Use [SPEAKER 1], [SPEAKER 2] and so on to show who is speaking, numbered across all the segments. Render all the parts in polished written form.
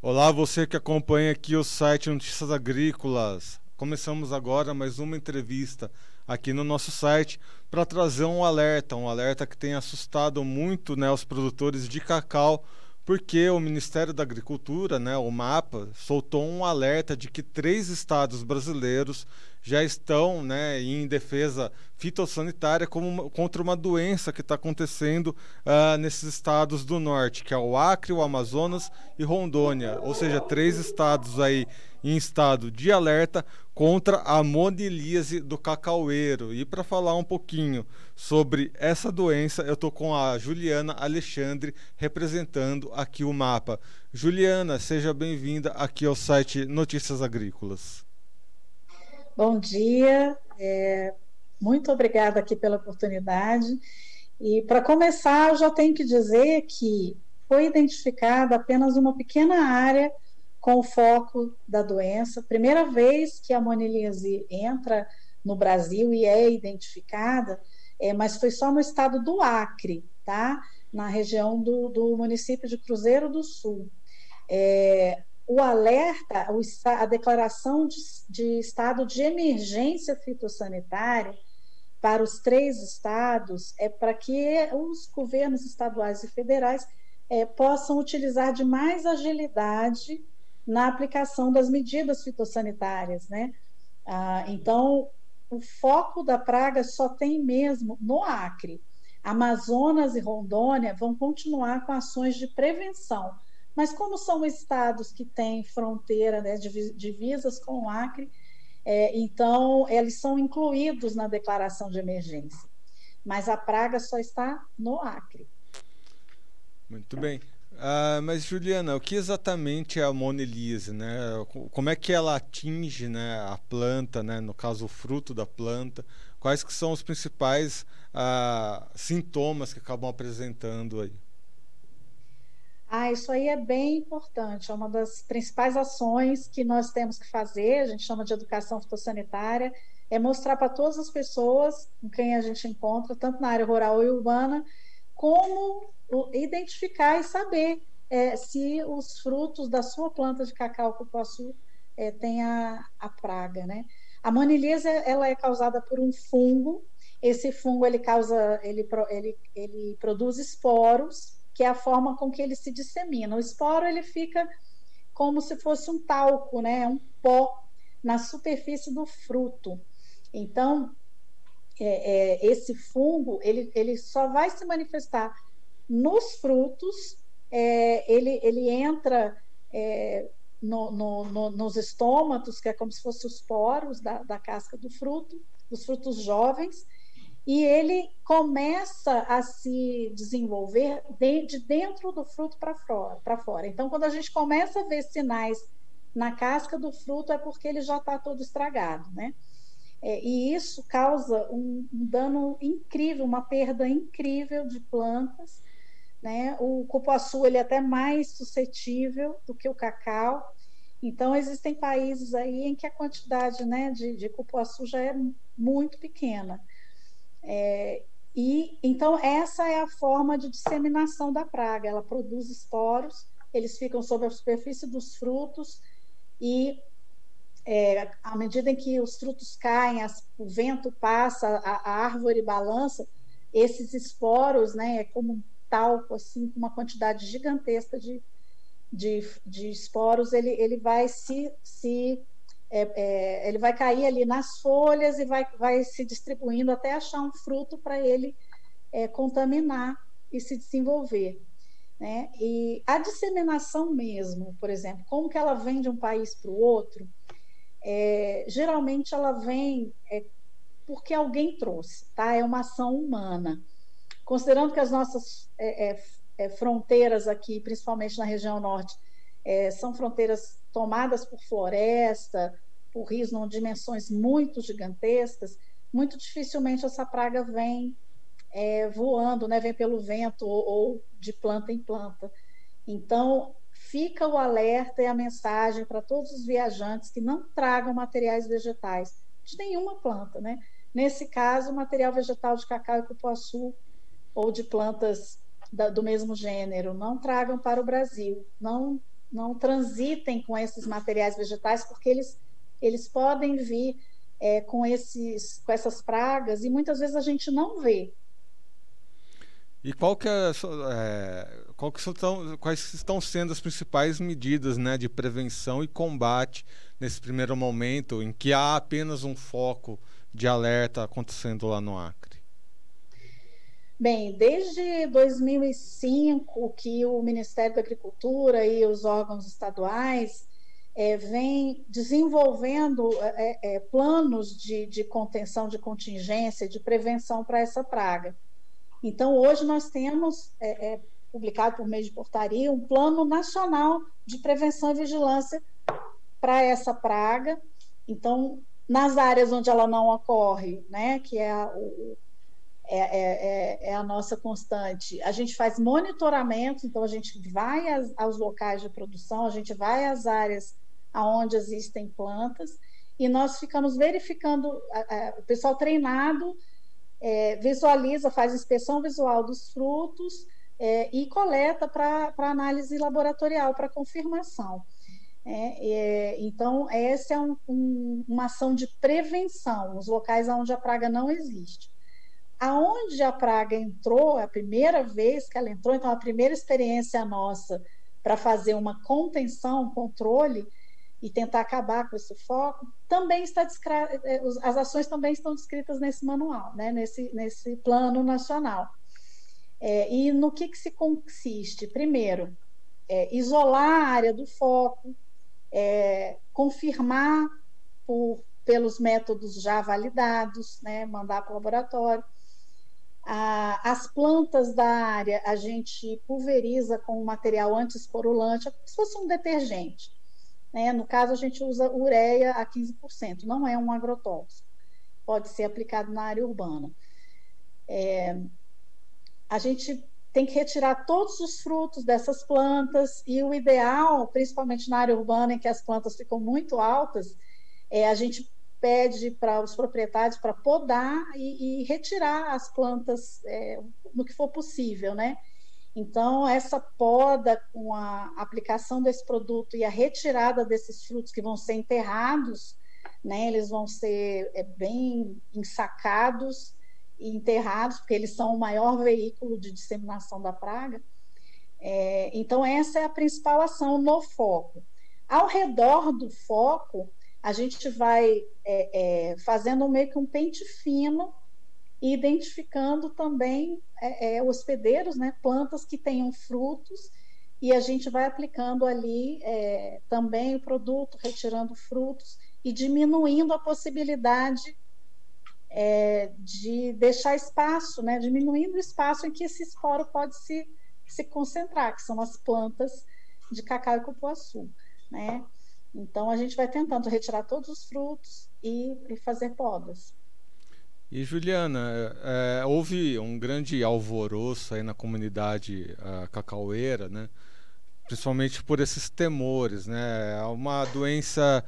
[SPEAKER 1] Olá, você que acompanha aqui o site Notícias Agrícolas. Começamos agora mais uma entrevista aqui no nosso site para trazer um alerta que tem assustado muito, né, os produtores de cacau, porque o Ministério da Agricultura, né, o MAPA, soltou um alerta de que 3 estados brasileiros já estão, né, em defesa fitossanitária contra uma doença que está acontecendo nesses estados do norte, que é o Acre, o Amazonas e Rondônia, ou seja, 3 estados aí em estado de alerta contra a monilíase do cacaueiro. E para falar um pouquinho sobre essa doença, eu estou com a Juliana Alexandre representando aqui o MAPA. Juliana, seja bem-vinda aqui ao site Notícias Agrícolas.
[SPEAKER 2] Bom dia, muito obrigada aqui pela oportunidade. E para começar, eu já tenho que dizer que foi identificada apenas uma pequena área com o foco da doença. Primeira vez que a monilíase entra no Brasil e é identificada, mas foi só no estado do Acre, tá? Na região do município de Cruzeiro do Sul. O alerta, a declaração de estado de emergência fitossanitária para os 3 estados é para que os governos estaduais e federais possam utilizar de mais agilidade na aplicação das medidas fitossanitárias, né? Então, o foco da praga só tem mesmo no Acre. Amazonas e Rondônia vão continuar com ações de prevenção, mas como são estados que têm fronteira, né, divisas com o Acre, então eles são incluídos na declaração de emergência. Mas a praga só está no Acre.
[SPEAKER 1] Muito bem. Mas Juliana, o que exatamente é a monilíase, né? Como é que ela atinge, né, a planta, né, no caso o fruto da planta? Quais que são os principais sintomas que acabam apresentando aí?
[SPEAKER 2] Isso aí é bem importante, é uma das principais ações que nós temos que fazer, a gente chama de educação fitossanitária, é mostrar para todas as pessoas com quem a gente encontra, tanto na área rural e urbana, como identificar e saber se os frutos da sua planta de cacau cupuaçu têm a praga, né? A manilíase, ela é causada por um fungo, esse fungo ele produz esporos, que é a forma com que ele se dissemina. O esporo ele fica como se fosse um talco, né? Um pó na superfície do fruto. Então, esse fungo ele só vai se manifestar nos frutos, ele entra nos estômatos, que é como se fossem os poros da casca do fruto, dos frutos jovens, e ele começa a se desenvolver de dentro do fruto para fora. Então, quando a gente começa a ver sinais na casca do fruto, é porque ele já está todo estragado, né? E isso causa um dano incrível, uma perda incrível de plantas, né? O cupuaçu ele é até mais suscetível do que o cacau. Então, existem países aí em que a quantidade, né, de cupuaçu já é muito pequena. E então essa é a forma de disseminação da praga. Ela produz esporos, eles ficam sobre a superfície dos frutos e à medida em que os frutos caem, o vento passa, a árvore balança, esses esporos, né, é como um talco assim, com uma quantidade gigantesca de esporos, ele vai ele vai cair ali nas folhas e vai se distribuindo até achar um fruto para ele contaminar e se desenvolver, né? E a disseminação mesmo, por exemplo, como que ela vem de um país para o outro, geralmente ela vem porque alguém trouxe, tá? É uma ação humana. Considerando que as nossas fronteiras aqui, principalmente na região norte, são fronteiras tomadas por floresta, por rios em dimensões muito gigantescas, muito dificilmente essa praga vem voando, né? Vem pelo vento ou de planta em planta. Então, fica o alerta e a mensagem para todos os viajantes que não tragam materiais vegetais de nenhuma planta, né? Nesse caso, material vegetal de cacau e cupuaçu ou de plantas do mesmo gênero, não tragam para o Brasil, não transitem com esses materiais vegetais, porque eles podem vir com essas pragas e muitas vezes a gente não vê.
[SPEAKER 1] E quais estão sendo as principais medidas, né, de prevenção e combate nesse primeiro momento em que há apenas um foco de alerta acontecendo lá no Acre?
[SPEAKER 2] Bem, desde 2005 que o Ministério da Agricultura e os órgãos estaduais vêm desenvolvendo planos de contenção, de contingência, de prevenção para essa praga. Então, hoje nós temos, publicado por meio de portaria, um plano nacional de prevenção e vigilância para essa praga. Então, nas áreas onde ela não ocorre, né, que é a nossa constante, a gente faz monitoramento, então a gente vai aos locais de produção, a gente vai às áreas onde existem plantas, e nós ficamos verificando, o pessoal treinado visualiza, faz inspeção visual dos frutos e coleta para análise laboratorial, para confirmação. Então, essa é uma ação de prevenção, nos locais onde a praga não existe. Aonde a praga entrou, a primeira vez que ela entrou, então a primeira experiência nossa para fazer uma contenção, um controle e tentar acabar com esse foco, também as ações também estão descritas nesse manual, né? nesse plano nacional. E no que se consiste? Primeiro, isolar a área do foco, confirmar pelos métodos já validados, né? Mandar para o laboratório. As plantas da área a gente pulveriza com um material antiesporulante, como se fosse um detergente. No caso, a gente usa ureia a 15%, não é um agrotóxico, pode ser aplicado na área urbana. A gente tem que retirar todos os frutos dessas plantas e o ideal, principalmente na área urbana, em que as plantas ficam muito altas, a gente pede para os proprietários para podar e retirar as plantas no que for possível, né? Então, essa poda com a aplicação desse produto e a retirada desses frutos que vão ser enterrados, né? Eles vão ser bem ensacados e enterrados, porque eles são o maior veículo de disseminação da praga. Então, essa é a principal ação no foco. Ao redor do foco, a gente vai fazendo meio que um pente fino e identificando também hospedeiros, né, plantas que tenham frutos, e a gente vai aplicando ali também o produto, retirando frutos e diminuindo a possibilidade de deixar espaço, né, diminuindo o espaço em que esse esporo pode se concentrar, que são as plantas de cacau e cupuaçu, né? Então, a gente vai tentando retirar todos os frutos e fazer podas.
[SPEAKER 1] E, Juliana, houve um grande alvoroço aí na comunidade cacaueira, né? Principalmente por esses temores, né? É uma doença...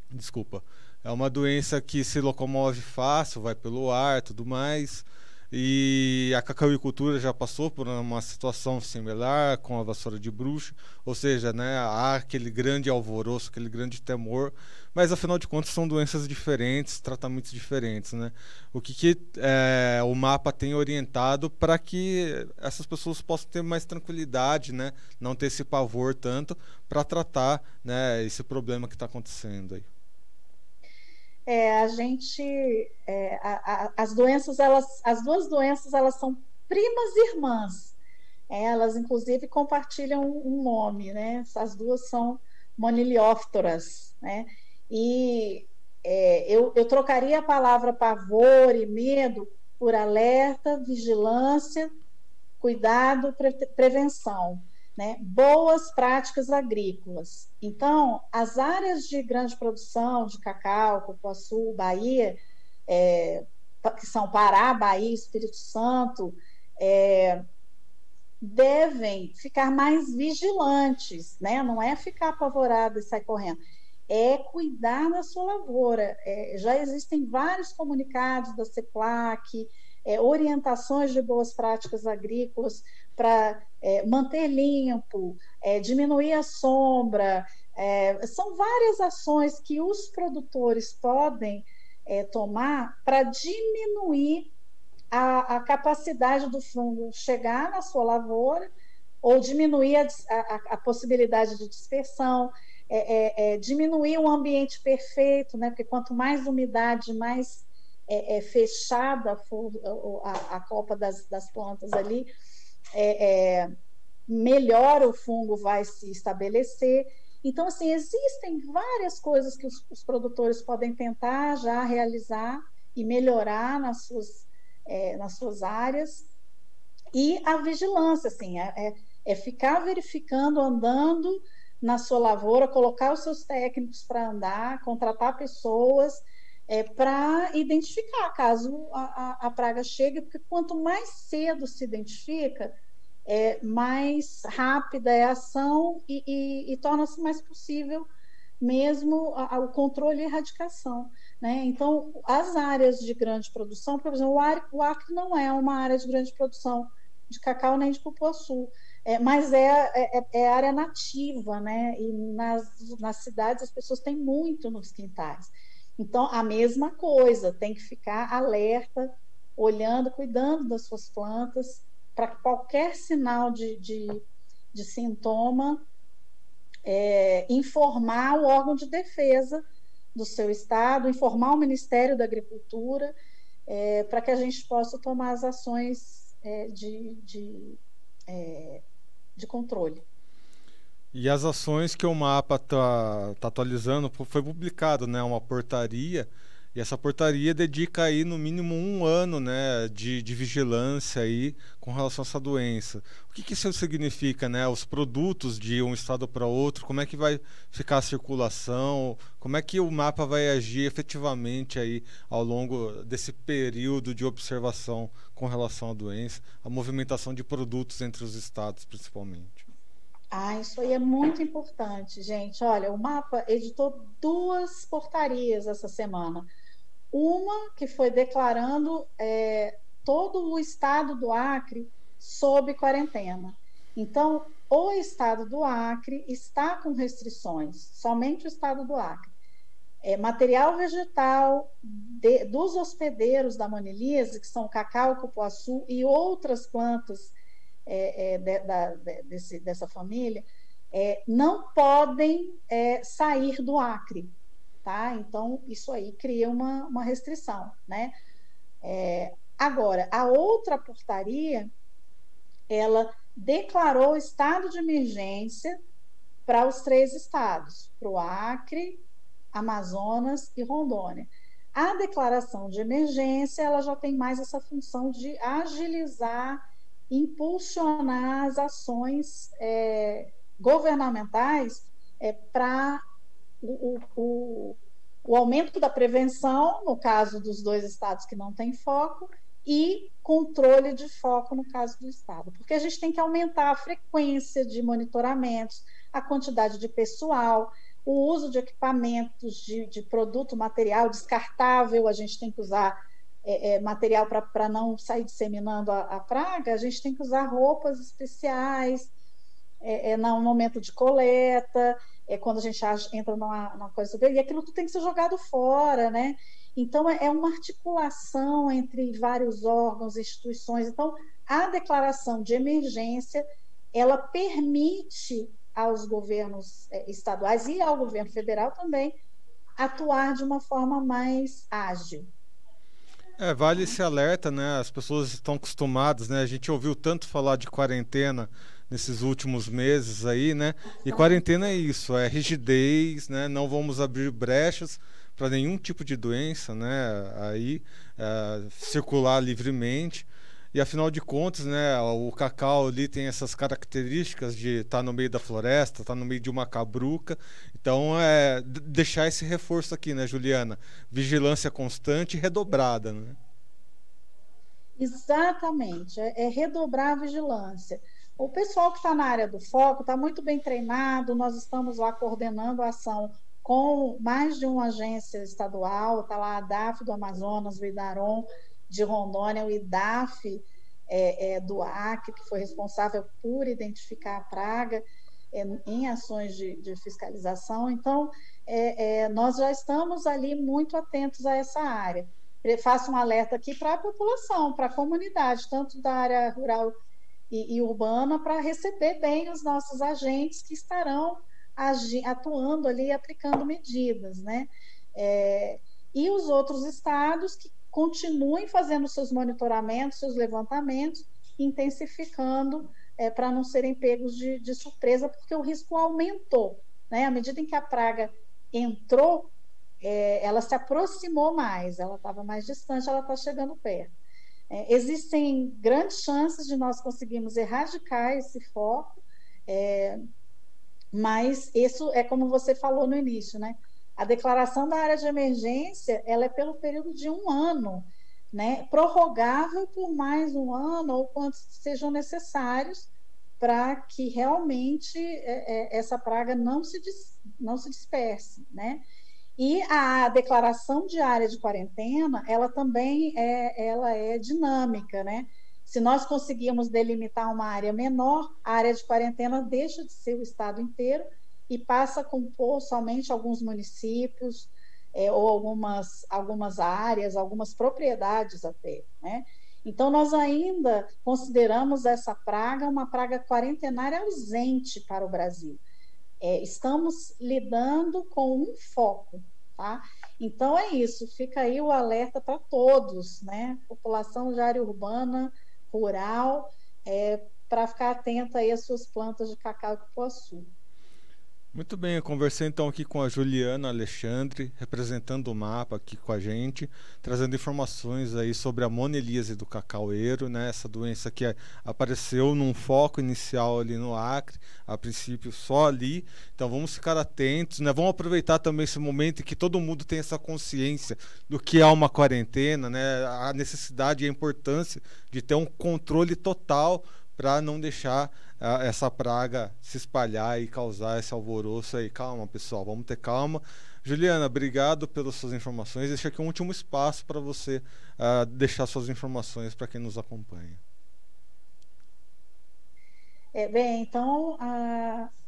[SPEAKER 1] Desculpa. É uma doença que se locomove fácil, vai pelo ar, tudo mais. E a cacauicultura já passou por uma situação similar com a vassoura de bruxa, ou seja, né, há aquele grande alvoroço, aquele grande temor, mas afinal de contas são doenças diferentes, tratamentos diferentes, né? O que o mapa tem orientado para que essas pessoas possam ter mais tranquilidade, né, não ter esse pavor tanto para tratar, né, esse problema que está acontecendo aí?
[SPEAKER 2] As duas doenças, elas são primas irmãs. Elas, inclusive, compartilham um nome, né? As duas são monilióftoras, né? E eu trocaria a palavra pavor e medo por alerta, vigilância, cuidado, prevenção. Né, boas práticas agrícolas. Então, as áreas de grande produção de cacau, cupuaçu, Bahia, que são Pará, Bahia, Espírito Santo, devem ficar mais vigilantes, né? Não é ficar apavorado e sair correndo, é cuidar da sua lavoura. Já existem vários comunicados da CEPLAC, orientações de boas práticas agrícolas para manter limpo, diminuir a sombra. São várias ações que os produtores podem tomar para diminuir a capacidade do fungo chegar na sua lavoura, ou diminuir a possibilidade de dispersão, diminuir o ambiente perfeito, né? Porque quanto mais umidade, mais fechada for a copa das plantas ali, melhor o fungo vai se estabelecer. Então, assim, existem várias coisas que os produtores podem tentar já realizar e melhorar nas suas áreas. E a vigilância, assim, ficar verificando, andando na sua lavoura, colocar os seus técnicos para andar, contratar pessoas para identificar caso a praga chegue, porque quanto mais cedo se identifica, mais rápida é a ação e torna-se mais possível mesmo o controle e erradicação, né? Então, as áreas de grande produção, por exemplo, o Acre não é uma área de grande produção de cacau nem de cupuaçu, mas é área nativa, né? E nas cidades as pessoas têm muito nos quintais. Então, a mesma coisa, tem que ficar alerta, olhando, cuidando das suas plantas, para qualquer sinal de sintoma, informar o órgão de defesa do seu estado, informar o Ministério da Agricultura, para que a gente possa tomar as ações de controle.
[SPEAKER 1] E as ações que o MAPA está atualizando, foi publicado, né, uma portaria, e essa portaria dedica aí no mínimo 1 ano, né, de vigilância aí com relação a essa doença. O que isso significa, né? Os produtos de um estado para outro, como é que vai ficar a circulação, como é que o MAPA vai agir efetivamente aí ao longo desse período de observação com relação à doença, a movimentação de produtos entre os estados, principalmente.
[SPEAKER 2] Isso aí é muito importante, gente. Olha, o MAPA editou 2 portarias essa semana. Uma que foi declarando todo o estado do Acre sob quarentena. Então, o estado do Acre está com restrições, somente o estado do Acre. Material vegetal dos hospedeiros da Monilise, que são cacau, cupuaçu e outras plantas dessa família, não podem sair do Acre, tá? Então, isso aí cria uma restrição, né? Agora, a outra portaria, ela declarou estado de emergência para os 3 estados, para o Acre, Amazonas e Rondônia. A declaração de emergência, ela já tem mais essa função de agilizar, impulsionar as ações governamentais para o aumento da prevenção, no caso dos 2 estados que não têm foco, e controle de foco no caso do estado. Porque a gente tem que aumentar a frequência de monitoramentos, a quantidade de pessoal, o uso de equipamentos, de produto, material descartável, a gente tem que usar material para não sair disseminando a praga, a gente tem que usar roupas especiais no momento de coleta, quando a gente entra numa coisa sobre, e aquilo tudo tem que ser jogado fora, né? Então, é uma articulação entre vários órgãos, instituições. Então, a declaração de emergência, ela permite aos governos estaduais e ao governo federal também atuar de uma forma mais ágil.
[SPEAKER 1] Vale esse alerta, né? As pessoas estão acostumadas, né? A gente ouviu tanto falar de quarentena nesses últimos meses aí, né? E quarentena é isso, é rigidez, né? Não vamos abrir brechas para nenhum tipo de doença, né? Aí circular livremente. E afinal de contas, né? O cacau ali tem essas características de estar no meio da floresta, estar no meio de uma cabruca. Então, deixar esse reforço aqui, né, Juliana? Vigilância constante e redobrada, né?
[SPEAKER 2] Exatamente, redobrar a vigilância. O pessoal que está na área do foco está muito bem treinado, nós estamos lá coordenando a ação com mais de uma agência estadual, está lá a DAF do Amazonas, o IDARON, de Rondônia, o IDAF do Acre, que foi responsável por identificar a praga em ações de fiscalização. Então, nós já estamos ali muito atentos a essa área. Faço um alerta aqui para a população, para a comunidade, tanto da área rural e urbana, para receber bem os nossos agentes que estarão atuando ali, aplicando medidas, né? E os outros estados que continuem fazendo seus monitoramentos, seus levantamentos, intensificando para não serem pegos de surpresa, porque o risco aumentou, né? À medida em que a praga entrou, ela se aproximou mais, ela estava mais distante, ela está chegando perto. Existem grandes chances de nós conseguirmos erradicar esse foco, mas isso é como você falou no início, né? A declaração da área de emergência, ela é pelo período de 1 ano, né? Prorrogável por mais 1 ano ou quantos sejam necessários para que realmente essa praga não se disperse, né? E a declaração de área de quarentena, ela também ela é dinâmica, né? Se nós conseguirmos delimitar uma área menor, a área de quarentena deixa de ser o estado inteiro e passa a compor somente alguns municípios ou algumas áreas, algumas propriedades até, né? Então, nós ainda consideramos essa praga uma praga quarentenária ausente para o Brasil. Estamos lidando com um foco, tá? Então, é isso, fica aí o alerta para todos, né? População de área urbana, rural, para ficar atenta aí às suas plantas de cacau e cupuaçu.
[SPEAKER 1] Muito bem, eu conversei então aqui com a Juliana Alexandre, representando o mapa aqui com a gente, trazendo informações aí sobre a monelíase do cacaueiro, né? Essa doença que apareceu num foco inicial ali no Acre, a princípio só ali. Então vamos ficar atentos, né? Vamos aproveitar também esse momento em que todo mundo tem essa consciência do que é uma quarentena, né? A necessidade e a importância de ter um controle total para não deixar essa praga se espalhar e causar esse alvoroço aí. Calma, pessoal, vamos ter calma. Juliana, obrigado pelas suas informações. Deixa aqui um último espaço para você deixar suas informações para quem nos acompanha.
[SPEAKER 2] Bem, então,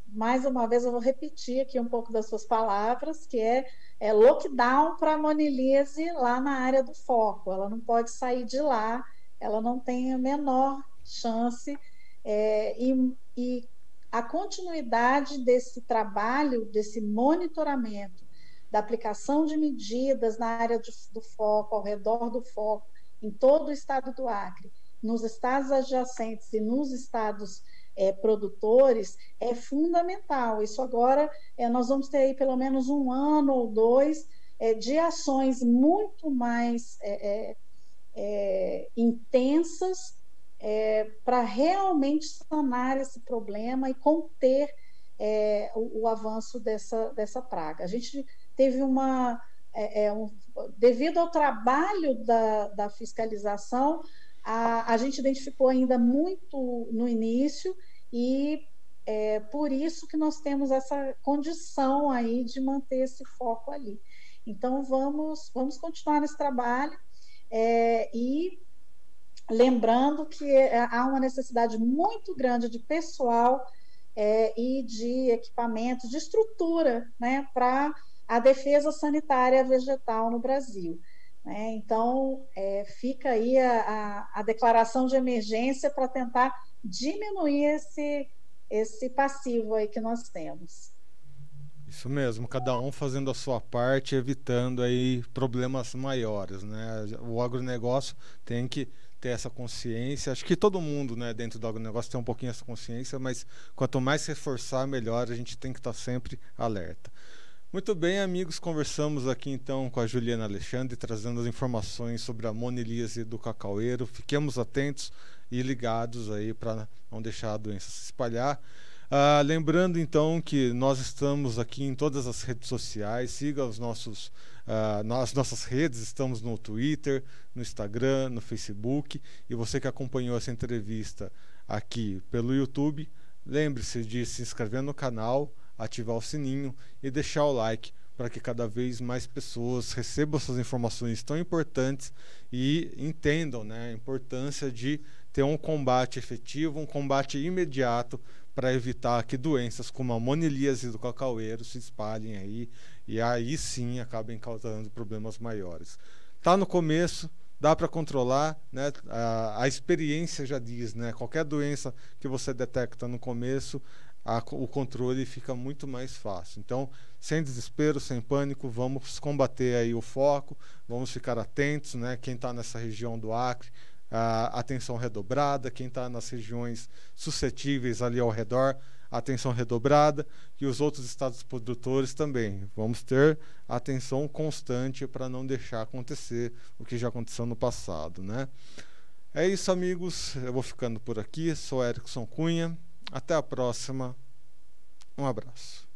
[SPEAKER 2] mais uma vez eu vou repetir aqui um pouco das suas palavras, que é lockdown para a monelíase lá na área do foco. Ela não pode sair de lá, ela não tem a menor chance, e a continuidade desse trabalho, desse monitoramento, da aplicação de medidas na área do foco, ao redor do foco, em todo o estado do Acre, nos estados adjacentes e nos estados produtores, é fundamental. Isso agora, nós vamos ter aí pelo menos 1 ano ou 2 de ações muito mais intensas, para realmente sanar esse problema e conter o avanço dessa praga. A gente teve devido ao trabalho da fiscalização, a gente identificou ainda muito no início e por isso que nós temos essa condição aí de manter esse foco ali. Então, vamos continuar nesse trabalho e lembrando que há uma necessidade muito grande de pessoal e de equipamentos, de estrutura, né, para a defesa sanitária vegetal no Brasil, né? Então, fica aí a declaração de emergência para tentar diminuir esse passivo aí que nós temos.
[SPEAKER 1] Isso mesmo, cada um fazendo a sua parte, evitando aí problemas maiores, né? O agronegócio tem que ter essa consciência. Acho que todo mundo, né, dentro do agronegócio tem um pouquinho essa consciência, mas quanto mais reforçar, melhor. A gente tem que estar sempre alerta. Muito bem, amigos, conversamos aqui então com a Juliana Alexandre, trazendo as informações sobre a monelíase do cacaueiro. Fiquemos atentos e ligados aí para não deixar a doença se espalhar. Lembrando então que nós estamos aqui em todas as redes sociais, siga as nossas redes, estamos no Twitter, no Instagram, no Facebook, e você que acompanhou essa entrevista aqui pelo YouTube, lembre-se de se inscrever no canal, ativar o sininho e deixar o like para que cada vez mais pessoas recebam essas informações tão importantes e entendam, né, a importância de ter um combate efetivo, um combate imediato para evitar que doenças como a monilíase do cacaueiro se espalhem aí e aí sim acabem causando problemas maiores. Tá no começo, dá para controlar, né? A experiência já diz, né? Qualquer doença que você detecta no começo, o controle fica muito mais fácil. Então, sem desespero, sem pânico, vamos combater aí o foco, vamos ficar atentos, né? Quem está nessa região do Acre, atenção redobrada, quem está nas regiões suscetíveis ali ao redor, atenção redobrada, e os outros estados produtores também. Vamos ter atenção constante para não deixar acontecer o que já aconteceu no passado, né? É isso, amigos. Eu vou ficando por aqui. Sou Erickson Cunha. Até a próxima. Um abraço.